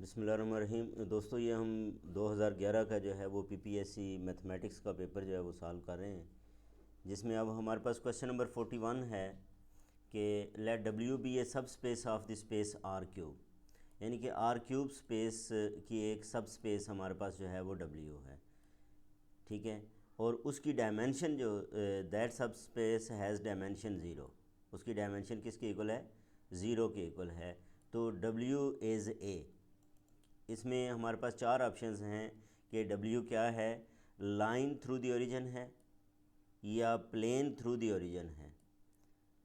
बिस्मिल्लाहिर्रहमानिर्रहीम। दोस्तों, ये हम 2011 का जो है वो पीपीएससी मैथमेटिक्स का पेपर जो है वो सॉल्व कर रहे हैं, जिसमें अब हमारे पास क्वेश्चन नंबर 41 है कि late W be a subspace of the space R cube, यानी कि आर क्यूब स्पेस की एक सब स्पेस हमारे पास जो है वो डब्ल्यू है। ठीक है, और उसकी डायमेंशन जो दैट सब स्पेस हैज़ डायमेंशन ज़ीरो, उसकी डायमेंशन किसके इक्वल है? ज़ीरो के इक्वल है। तो डब्ल्यू इज़ ए। इसमें हमारे पास चार ऑप्शंस हैं कि डब्ल्यू क्या है, लाइन थ्रू द ओरिजिन है, या प्लेन थ्रू द ओरिजिन है,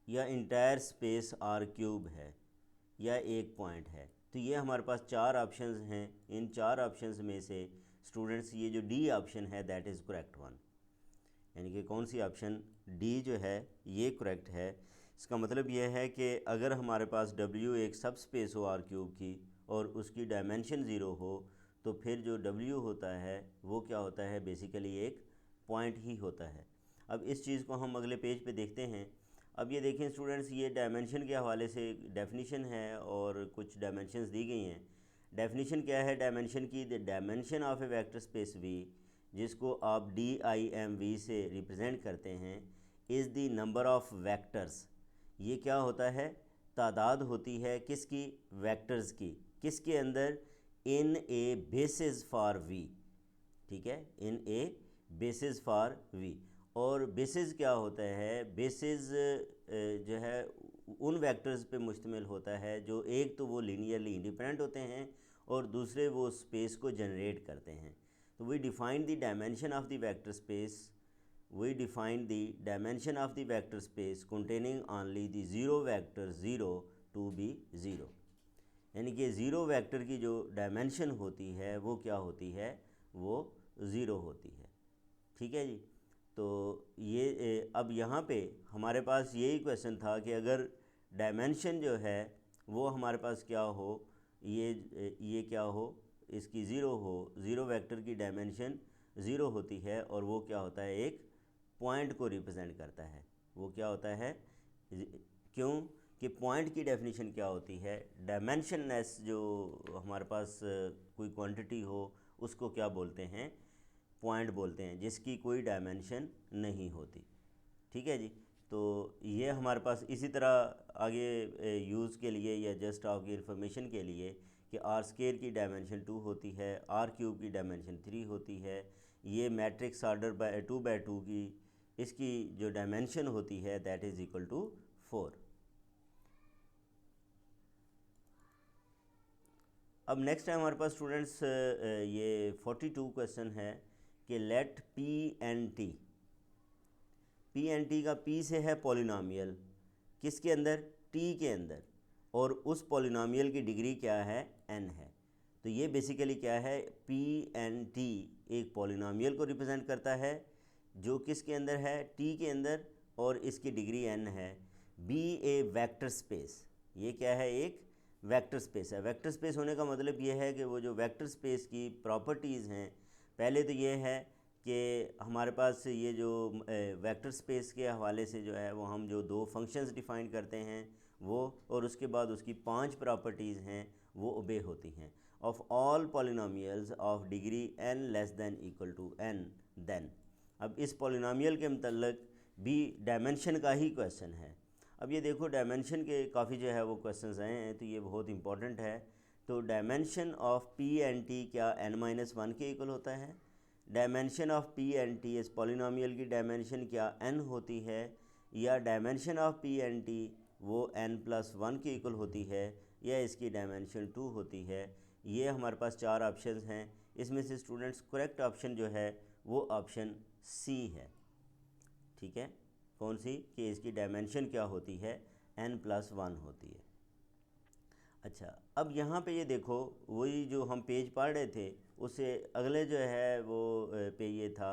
या इंटायर स्पेस आर क्यूब है, या एक पॉइंट है। तो ये हमारे पास चार ऑप्शंस हैं। इन चार ऑप्शंस में से स्टूडेंट्स ये जो डी ऑप्शन है दैट इज़ करेक्ट वन, यानी कि कौन सी ऑप्शन डी जो है ये करेक्ट है। इसका मतलब ये है कि अगर हमारे पास डब्ल्यू एक सब स्पेस हो आर क्यूब की और उसकी डायमेंशन ज़ीरो हो, तो फिर जो डब्ल्यू होता है वो क्या होता है? बेसिकली एक पॉइंट ही होता है। अब इस चीज़ को हम अगले पेज पे देखते हैं। अब ये देखें स्टूडेंट्स, ये डायमेंशन के हवाले से डेफिनीशन है और कुछ डायमेंशंस दी गई हैं। डेफिनीशन क्या है डायमेंशन की? The dimension of a vector space V, जिसको आप DIMV से रिप्रेजेंट करते हैं, is the number of vectors. ये क्या होता है? तादाद होती है किसकी? वेक्टर्स की। किसके अंदर? इन ए बेसिस फॉर वी। ठीक है, इन ए बेसिस फॉर वी। और बेसिस क्या होता है? बेसिस जो है उन वेक्टर्स पे मुश्तमिल होता है जो एक तो वो लीनियरली इंडिपेंडेंट होते हैं और दूसरे वो स्पेस को जनरेट करते हैं। तो we define the dimension of the vector space, we define the dimension of the vector space containing only the zero vector 0 to be 0, यानी कि ज़ीरो वेक्टर की जो डायमेंशन होती है वो क्या होती है? वो ज़ीरो होती है। ठीक है जी। तो ये अब यहाँ पे हमारे पास यही क्वेश्चन था कि अगर डायमेंशन जो है वो हमारे पास क्या हो, ये क्या हो? इसकी ज़ीरो हो। ज़ीरो वेक्टर की डायमेंशन ज़ीरो होती है और वो क्या होता है? एक पॉइंट को रिप्रेजेंट करता है। वो क्या होता है? क्यों कि पॉइंट की डेफिनेशन क्या होती है? डायमेंशनलेस जो हमारे पास कोई क्वांटिटी हो उसको क्या बोलते हैं? पॉइंट बोलते हैं, जिसकी कोई डायमेंशन नहीं होती। ठीक है जी। तो ये हमारे पास इसी तरह आगे यूज़ के लिए या जस्ट आपकी इन्फॉर्मेशन के लिए कि आर स्केयर की डायमेंशन 2 होती है, आर क्यूब की डायमेंशन 3 होती है। ये मैट्रिक्स ऑर्डर बाय 2 बाय 2 की इसकी जो डायमेंशन होती है दैट इज़ इक्वल टू 4। अब नेक्स्ट टाइम हमारे पास स्टूडेंट्स ये 42 क्वेश्चन है कि लेट पी एन टी का पी से है पॉलिनॉमियल, किसके अंदर? टी के अंदर, और उस पॉलिनॉमियल की डिग्री क्या है? एन है। तो ये बेसिकली क्या है? पी एन टी एक पॉलिनॉमियल को रिप्रेजेंट करता है जो किसके अंदर है? टी के अंदर, और इसकी डिग्री एन है। बी ए वेक्टर स्पेस, ये क्या है? एक वेक्टर स्पेस है। वेक्टर स्पेस होने का मतलब ये है कि वो जो वेक्टर स्पेस की प्रॉपर्टीज़ हैं, पहले तो ये है कि हमारे पास ये जो वेक्टर स्पेस के हवाले से जो है वो हम जो दो फंक्शंस डिफ़ाइन करते हैं वो, और उसके बाद उसकी 5 प्रॉपर्टीज़ हैं वो ओबे होती हैं। Of all polynomials of degree n less than equal to n then. अब इस पॉलिनॉमियल के मतलब भी डायमेंशन का ही क्वेश्चन है। अब ये देखो डायमेंशन के काफ़ी जो है वो क्वेश्चंस आए हैं, तो ये बहुत इंपॉर्टेंट है। तो dimension of P N T क्या n-1 के इक्वल होता है? Dimension of P N T इस पॉलिनॉमियल की डायमेंशन क्या n होती है, या dimension of P N T वो n+1 के इक्वल होती है, या इसकी डायमेंशन 2 होती है? ये हमारे पास चार ऑप्शंस हैं। इसमें से स्टूडेंट्स करेक्ट ऑप्शन जो है वो ऑप्शन सी है। ठीक है, कौन सी? कि इसकी डायमेंशन क्या होती है? n+1 होती है। अच्छा, अब यहाँ पे ये देखो वही जो हम पेज पढ़ रहे थे उससे अगले जो है वो पे ये था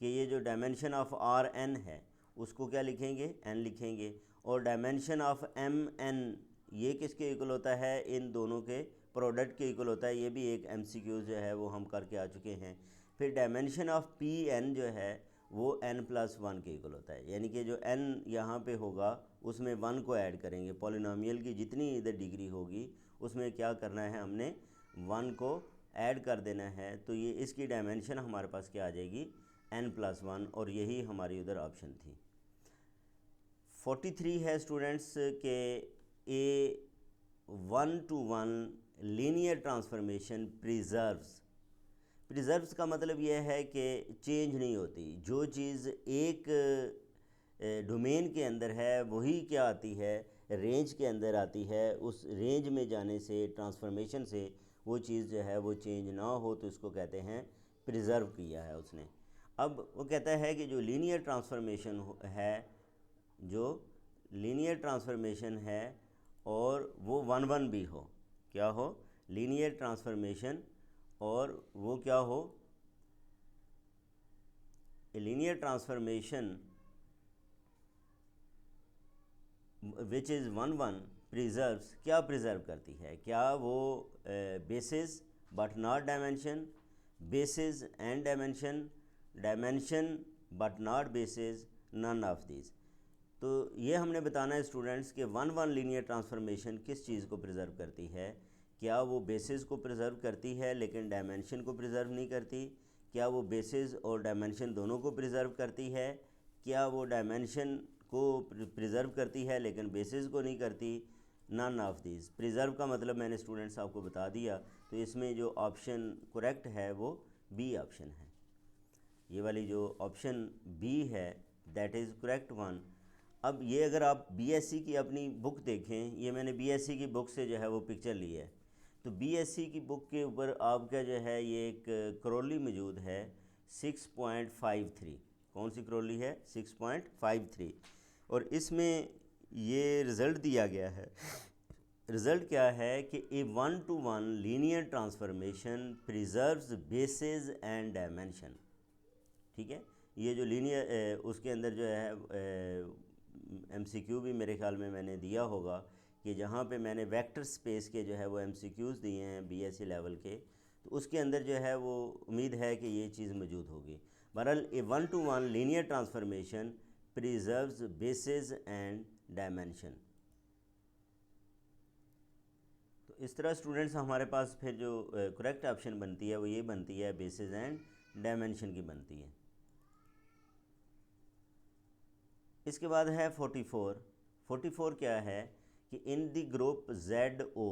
कि ये जो डायमेंशन ऑफ आर एन है उसको क्या लिखेंगे? एन लिखेंगे। और डायमेंशन ऑफ एम एन ये किसके इक्वल होता है? इन दोनों के प्रोडक्ट के इक्वल होता है। ये भी एक MCQ जो है वो हम करके आ चुके हैं। फिर डायमेंशन ऑफ पी एन जो है वो n+1 के इक्वल होता है, यानी कि जो n यहाँ पे होगा उसमें 1 को ऐड करेंगे। पॉलिनॉमियल की जितनी इधर डिग्री होगी उसमें क्या करना है? हमने 1 को ऐड कर देना है, तो ये इसकी डायमेंशन हमारे पास क्या आ जाएगी, n+1, और यही हमारी उधर ऑप्शन थी। 43 है स्टूडेंट्स के ए 1-to-1 लीनियर ट्रांसफॉर्मेशन प्रिजर्व्स का मतलब यह है कि चेंज नहीं होती। जो चीज़ एक डोमेन के अंदर है वही क्या आती है, रेंज के अंदर आती है। उस रेंज में जाने से, ट्रांसफॉर्मेशन से वो चीज़ जो है वो चेंज ना हो, तो इसको कहते हैं प्रिजर्व किया है उसने। अब वो कहता है कि जो लीनियर ट्रांसफॉर्मेशन है, जो लीनियर ट्रांसफॉर्मेशन है और वो 1-1 भी हो, क्या हो, लीनियर ट्रांसफॉर्मेशन, और वो क्या हो, linear transformation which is 1-1 preserves, क्या प्रिजर्व करती है, क्या वो basis but not dimension, basis and dimension, dimension but not basis, none of this. तो ये हमने बताना है स्टूडेंट्स कि 1-1 लीनियर ट्रांसफॉर्मेशन किस चीज़ को प्रिजर्व करती है। क्या वो बेसिस को प्रिजर्व करती है लेकिन डायमेंशन को प्रिजर्व नहीं करती? क्या वो बेसिस और डायमेंशन दोनों को प्रिजर्व करती है? क्या वो डायमेंशन को प्रिजर्व करती है लेकिन बेसिस को नहीं करती? None of this. प्रिजर्व का मतलब मैंने स्टूडेंट्स आपको बता दिया। तो इसमें जो ऑप्शन करेक्ट है वो बी ऑप्शन है। ये वाली जो ऑप्शन बी है दैट इज़ करेक्ट वन। अब ये अगर आप बीएससी की अपनी बुक देखें, ये मैंने बीएससी की बुक से जो है वो पिक्चर ली है। तो बीएससी की बुक के ऊपर आपका जो है ये एक क्रॉली मौजूद है 6.53। कौन सी क्रॉली है? 6.53। और इसमें ये रिज़ल्ट दिया गया है। रिज़ल्ट क्या है कि ए 1-to-1 linear transformation preserves basis and dimension. ठीक है, ये जो लीनियर उसके अंदर जो है एमसीक्यू भी मेरे ख्याल में मैंने दिया होगा कि जहाँ पे मैंने वेक्टर स्पेस के जो है वो एमसीक्यूज़ दिए हैं बीएससी लेवल के, तो उसके अंदर जो है वो उम्मीद है कि ये चीज़ मौजूद होगी। बहरहाल ए 1-to-1 linear transformation preserves basis and dimension. तो इस तरह स्टूडेंट्स हमारे पास फिर जो करेक्ट ऑप्शन बनती है वो ये बनती है, बेसिस एंड डायमेंशन की बनती है। इसके बाद है 44 क्या है कि इन द ग्रुप ZO।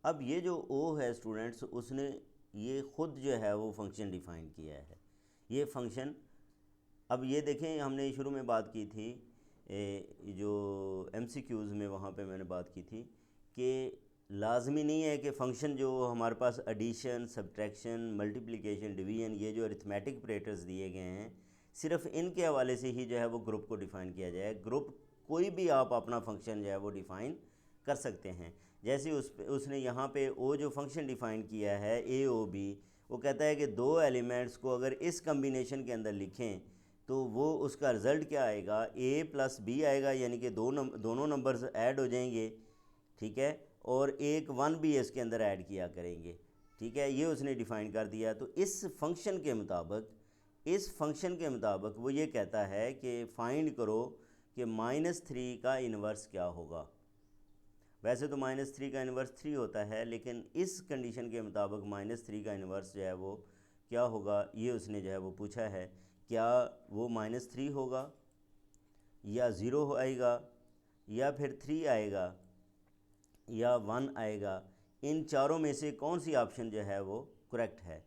अब ये जो O है स्टूडेंट्स, उसने ये ख़ुद जो है वो फंक्शन डिफ़ाइन किया है। ये फंक्शन, अब ये देखें, हमने शुरू में बात की थी जो MCQs में, वहाँ पे मैंने बात की थी कि लाजमी नहीं है कि फ़ंक्शन जो हमारे पास एडिशन, सब्ट्रैक्शन, मल्टीप्लिकेशन, डिवीजन, ये जो अरिथमेटिक ऑपरेटर्स दिए गए हैं, सिर्फ इनके हवाले से ही जो है वो ग्रुप को डिफ़ाइन किया जाए। ग्रुप कोई भी आप अपना फंक्शन जो है वो डिफ़ाइन कर सकते हैं। जैसे उसने यहाँ पे ओ जो फंक्शन डिफ़ाइन किया है AOB, वो कहता है कि दो एलिमेंट्स को अगर इस कम्बिनेशन के अंदर लिखें तो वो उसका रिज़ल्ट क्या आएगा, A+B आएगा, यानी कि दोनों नंबर्स ऐड हो जाएंगे। ठीक है, और एक 1 भी इसके अंदर ऐड किया करेंगे। ठीक है, ये उसने डिफ़ाइन कर दिया। तो इस फंक्शन के मुताबिक वो ये कहता है कि फाइंड करो कि -3 का इन्वर्स क्या होगा। वैसे तो -3 का इन्वर्स 3 होता है, लेकिन इस कंडीशन के मुताबिक -3 का इन्वर्स जो है वो क्या होगा, ये उसने जो है वो पूछा है। क्या वो -3 होगा, या 0 आएगा, या फिर 3 आएगा, या 1 आएगा? इन चारों में से कौन सी ऑप्शन जो है वो करेक्ट है?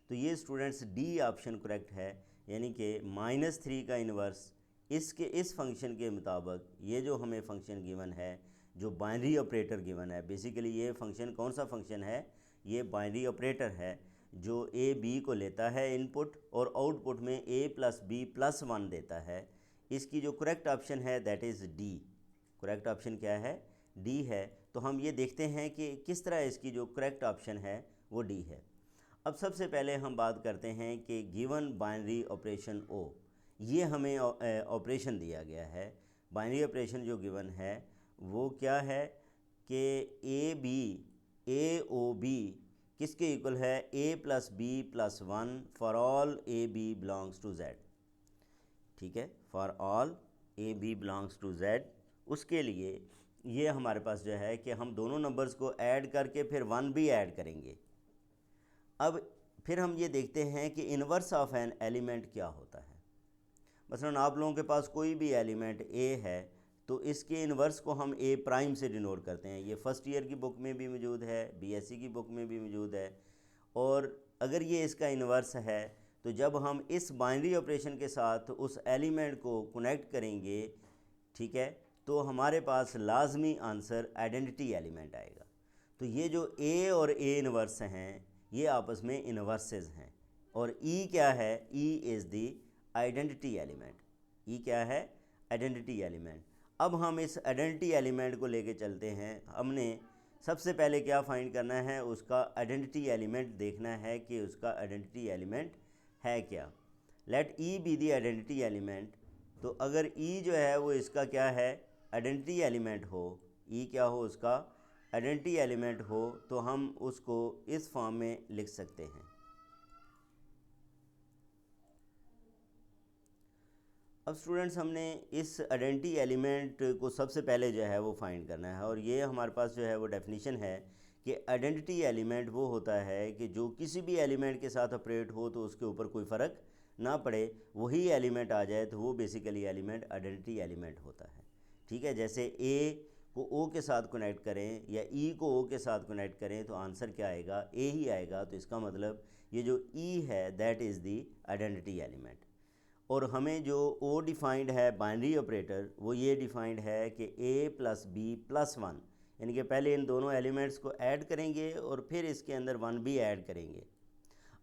तो ये स्टूडेंट्स डी ऑप्शन करेक्ट है, यानी कि -3 का इन्वर्स इस फंक्शन के मुताबिक, ये जो हमें फंक्शन गिवन है, जो बाइनरी ऑपरेटर गिवन है, बेसिकली ये फंक्शन कौन सा फंक्शन है? ये बाइनरी ऑपरेटर है जो A-B को लेता है इनपुट, और आउटपुट में A+B+1 देता है। इसकी जो करेक्ट ऑप्शन है that is D. Correct option क्या है? डी है। तो हम ये देखते हैं कि किस तरह इसकी जो करेक्ट ऑप्शन है वो डी है। अब सबसे पहले हम बात करते हैं कि गिवन बाइनरी ऑपरेशन O, ये हमें ऑपरेशन दिया गया है। बाइनरी ऑपरेशन जो गिवन है वो क्या है कि AOB किसके इक्वल है? A+B+1 for all AB belongs to Z। ठीक है, for all AB belongs to Z। उसके लिए ये हमारे पास जो है कि हम दोनों नंबर्स को ऐड करके फिर 1 भी ऐड करेंगे। अब फिर हम ये देखते हैं कि इन्वर्स ऑफ एन एलिमेंट क्या होता है। मसलन आप लोगों के पास कोई भी एलिमेंट ए है तो इसके इन्वर्स को हम ए प्राइम से डिनोट करते हैं। ये फर्स्ट ईयर की बुक में भी मौजूद है, बीएससी की बुक में भी मौजूद है। और अगर ये इसका इन्वर्स है तो जब हम इस बाइनरी ऑपरेशन के साथ उस एलिमेंट को कनेक्ट करेंगे, ठीक है, तो हमारे पास लाजमी आंसर आइडेंटिटी एलिमेंट आएगा। तो ये जो ए और ए इन्वर्स हैं ये आपस में इन्वर्सेस हैं। और ई क्या है? E is the identity element. ई क्या है? Identity element. अब हम इस आइडेंटिटी एलिमेंट को लेके चलते हैं। हमने सबसे पहले क्या फाइंड करना है? उसका आइडेंटिटी एलिमेंट देखना है कि उसका आइडेंटिटी एलिमेंट है क्या। Let E be the identity element. तो अगर ई जो है वो इसका क्या है? आइडेंटिटी एलिमेंट हो, ई क्या हो? उसका आइडेंटिटी एलिमेंट हो, तो हम उसको इस फॉर्म में लिख सकते हैं। अब स्टूडेंट्स हमने इस आइडेंटिटी एलिमेंट को सबसे पहले जो है वो फाइंड करना है। और ये हमारे पास जो है वो डेफिनेशन है कि आइडेंटिटी एलिमेंट वो होता है कि जो किसी भी एलिमेंट के साथ ऑपरेट हो तो उसके ऊपर कोई फ़र्क ना पड़े, वही एलिमेंट आ जाए तो वो बेसिकली एलिमेंट आइडेंटिटी एलिमेंट होता है। ठीक है, जैसे ए को ओ के साथ कनेक्ट करें या ई को ओ के साथ कनेक्ट करें तो आंसर क्या आएगा? ए ही आएगा। तो इसका मतलब ये जो ई है that is the identity element. और हमें जो ओ डिफाइंड है बाइनरी ऑपरेटर, वो ये डिफाइंड है कि ए प्लस बी प्लस वन, यानी कि पहले इन दोनों एलिमेंट्स को ऐड करेंगे और फिर इसके अंदर वन भी ऐड करेंगे।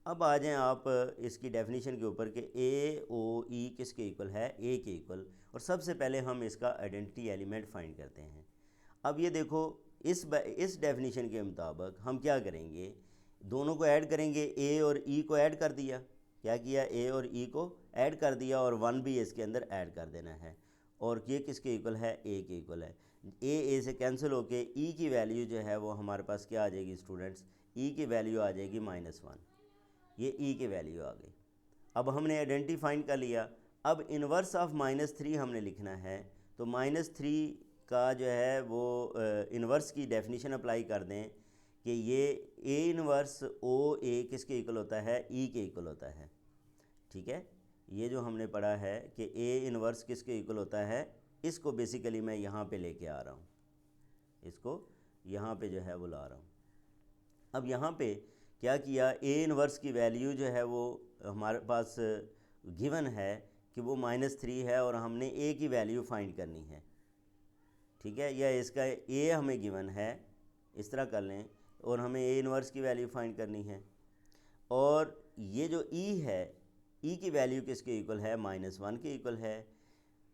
अब आ जाएं आप इसकी डेफिनेशन के ऊपर कि ए ओ ई किसके इक्वल है? ए के इक्वल। और सबसे पहले हम इसका आइडेंटिटी एलिमेंट फाइंड करते हैं। अब ये देखो, इस डेफिनेशन के मुताबिक हम क्या करेंगे? दोनों को ऐड करेंगे, ए और ई को ऐड कर दिया। क्या किया? ए और ई को ऐड कर दिया और वन भी इसके अंदर ऐड कर देना है। और ये किसके इक्वल है? ए के इक्वल है। ए से कैंसिल होके ई की वैल्यू जो है वो हमारे पास क्या आ जाएगी स्टूडेंट्स? ई की वैल्यू आ जाएगी -1। ये ई की वैल्यू आ गई। अब हमने आइडेंटिटी फाइंड कर लिया। अब इन्वर्स ऑफ -3 हमने लिखना है। तो -3 का जो है वो इन्वर्स की डेफिनेशन अप्लाई कर दें कि ये ए इन्वर्स ओ ए किसके इक्वल होता है? ई के इक्वल होता है। ठीक है, ये जो हमने पढ़ा है कि ए इन्वर्स किसके इक्वल होता है, इसको बेसिकली मैं यहाँ पे लेके आ रहा हूँ, इसको यहाँ पे जो है वो ला रहा हूँ। अब यहाँ पे क्या किया? ए इन्वर्स की वैल्यू जो है वो हमारे पास गिवन है कि वो -3 है और हमने ए की वैल्यू फाइंड करनी है। ठीक है, या इसका ए हमें गिवन है, इस तरह कर लें, और हमें ए इन्वर्स की वैल्यू फाइंड करनी है। और ये जो ई है, ई की वैल्यू किसके इक्वल है? -1 के इक्वल है।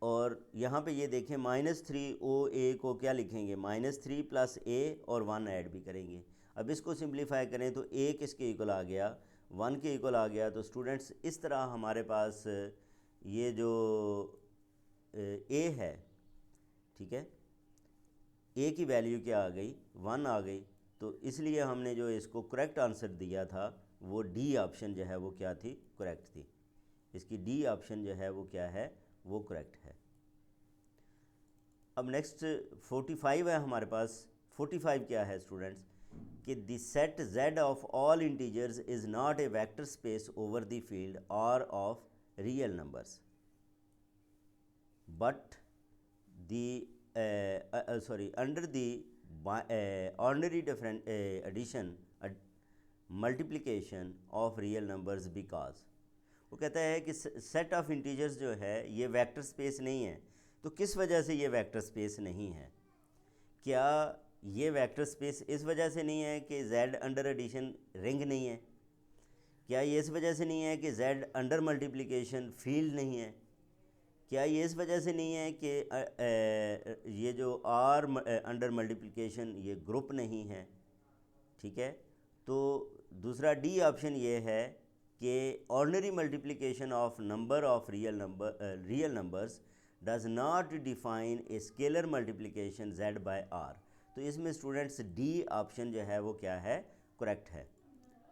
और यहाँ पे ये देखें -3 ओ ए को क्या लिखेंगे? -3 प्लस ए और 1 ऐड भी करेंगे। अब इसको सिंप्लीफाई करें तो ए किसके इक्वल आ गया? 1 के इक्वल आ गया। तो स्टूडेंट्स इस तरह हमारे पास ये जो ए है, ठीक है, ए की वैल्यू क्या आ गई? 1 आ गई। तो इसलिए हमने जो इसको करेक्ट आंसर दिया था वो डी ऑप्शन जो है वो क्या थी? करेक्ट थी। इसकी डी ऑप्शन जो है वो क्या है? वो करेक्ट है। अब नेक्स्ट 45 है हमारे पास। 45 क्या है स्टूडेंट्स? कि the set z of all integers is not a vector space over the field R of real numbers but under the ordinary different addition multiplication of real numbers because. वो कहता है कि set of integers जो है ये vector space नहीं है। तो किस वजह से ये वेक्टर स्पेस नहीं है? क्या ये वेक्टर स्पेस इस वजह से नहीं है कि z अंडर एडिशन रिंग नहीं है? क्या ये इस वजह से नहीं है कि z अंडर मल्टीप्लिकेशन फील्ड नहीं है? क्या ये इस वजह से नहीं है कि ये जो r अंडर मल्टीप्लिकेशन ये ग्रुप नहीं है? ठीक है, तो दूसरा डी ऑप्शन ये है कि ordinary multiplication of number of real numbers does not define a scalar multiplication z by r। तो इसमें स्टूडेंट्स डी ऑप्शन जो है वो क्या है? करेक्ट है।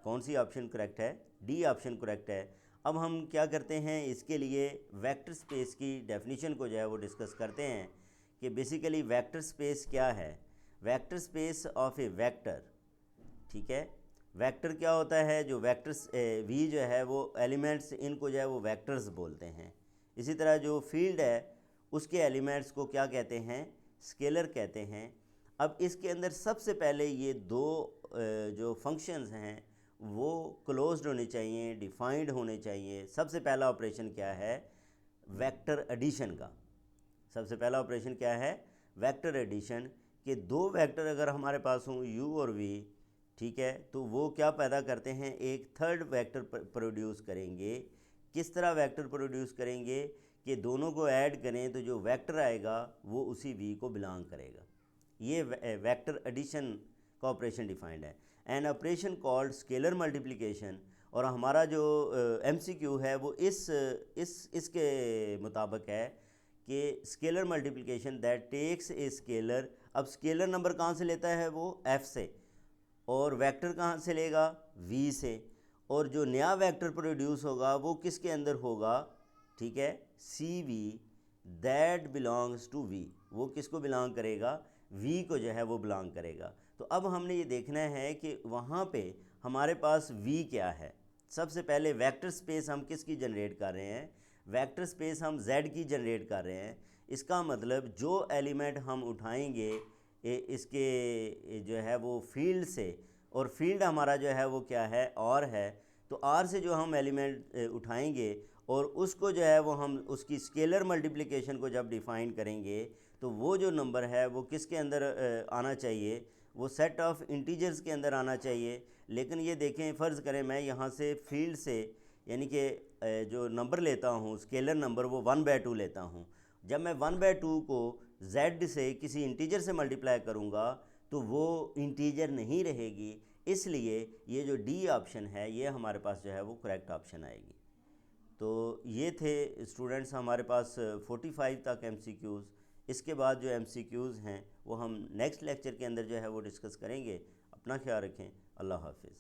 कौन सी ऑप्शन करेक्ट है? डी ऑप्शन करेक्ट है। अब हम क्या करते हैं, इसके लिए वेक्टर स्पेस की डेफिनेशन को जो है वो डिस्कस करते हैं कि बेसिकली वेक्टर स्पेस क्या है। Vector space of a vector, ठीक है, वेक्टर क्या होता है, जो वेक्टर्स वी जो है वो एलिमेंट्स, इनको जो है वो वेक्टर्स बोलते हैं। इसी तरह जो फील्ड है उसके एलिमेंट्स को क्या कहते हैं, स्केलर कहते हैं। अब इसके अंदर सबसे पहले ये दो जो फंक्शंस हैं वो क्लोज्ड होने चाहिए, डिफाइंड होने चाहिए। सबसे पहला ऑपरेशन क्या है, वेक्टर एडिशन का। सबसे पहला ऑपरेशन क्या है, वेक्टर एडिशन के दो वेक्टर अगर हमारे पास हों u और v, ठीक है, तो वो क्या पैदा करते हैं, एक थर्ड वेक्टर प्रोड्यूस करेंगे। किस तरह वेक्टर प्रोड्यूस करेंगे कि दोनों को ऐड करें तो जो वेक्टर आएगा वो उसी v को बिलोंग करेगा। ये वेक्टर एडिशन का ऑपरेशन डिफाइंड है। An operation called scalar multiplication, और हमारा जो MCQ है वो इसके मुताबिक है कि scalar multiplication that takes a scalar. अब स्केलर नंबर कहाँ से लेता है, वो f से, और वेक्टर कहाँ से लेगा, v से, और जो नया वेक्टर प्रोड्यूस होगा वो किसके अंदर होगा, ठीक है, CV that belongs to v। वो किसको बिलोंग करेगा, v को जो है वो बिलोंग करेगा। तो अब हमने ये देखना है कि वहाँ पे हमारे पास v क्या है। सबसे पहले वेक्टर स्पेस हम किसकी जनरेट कर रहे हैं, वेक्टर स्पेस हम z की जनरेट कर रहे हैं। इसका मतलब जो एलिमेंट हम उठाएंगे इसके जो है वो फील्ड से, और फील्ड हमारा जो है वो क्या है, और है, तो r से जो हम एलिमेंट उठाएंगे और उसको जो है वो हम उसकी स्केलर मल्टीप्लिकेशन को जब डिफ़ाइन करेंगे तो वो जो नंबर है वो किसके अंदर आना चाहिए, वो सेट ऑफ इंटीजर्स के अंदर आना चाहिए। लेकिन ये देखें, फ़र्ज़ करें मैं यहाँ से फील्ड से यानी कि जो नंबर लेता हूँ स्केलर नंबर वो 1/2 लेता हूँ। जब मैं 1/2 को z से किसी इंटीजर से मल्टीप्लाई करूँगा तो वो इंटीजर नहीं रहेगी, इसलिए ये जो D ऑप्शन है ये हमारे पास जो है वो करेक्ट ऑप्शन आएगी। तो ये थे स्टूडेंट्स हमारे पास 45 तक MCQs। इसके बाद जो MCQs हैं वो हम नेक्स्ट लेक्चर के अंदर जो है वो डिस्कस करेंगे। अपना ख्याल रखें। अल्लाह हाफिज़।